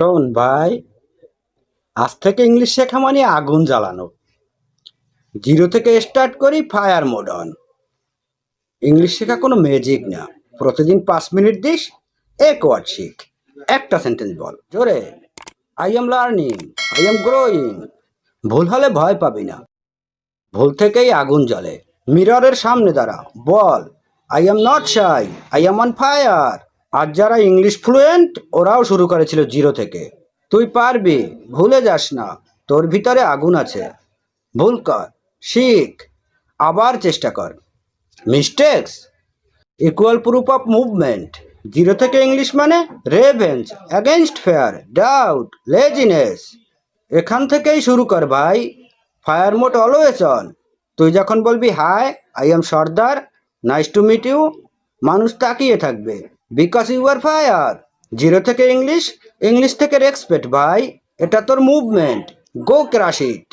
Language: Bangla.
শোন ভাই, আজ থেকে ইংলিশ শেখা মানে আগুন জ্বালানো। জিরো থেকে স্টার্ট করি, ফায়ার মোড অন। ইংলিশ শেখা কোনো ম্যাজিক না। প্রতিদিন 5 মিনিট দিস, এক ওয়ার্ড শিখ, একটা সেন্টেন্স বল জোরে। I am learning, I am growing. ভুল হলে ভয় পাবি না, ভুল থেকেই আগুন জ্বলে। মিররের সামনে দাঁড়া, বল I am not shy, I am on fire. আর যারা ইংলিশ ফ্লুয়েন্ট ওরাও শুরু করেছিল জিরো থেকে। তুই পারবি, ভুলে যাস না, তোর ভিতরে আগুন আছে। ভুল কর, শিখ, আবার চেষ্টা কর। Mistakes equal proof of movement. Zero থেকে ইংলিশ মানে revenge against fear, doubt, laziness. এখান থেকেই শুরু কর ভাই। Fire mode always on. তুই যখন বলবি hi, I am Sardar, nice to meet you, মানুষ তাকিয়ে থাকবে, because you are fire. Zero থেকে ইংলিশ, ইংলিশ থেকে রেসপেক্ট ভাই। এটা তোর মুভমেন্ট, গো ক্রাশ ইট।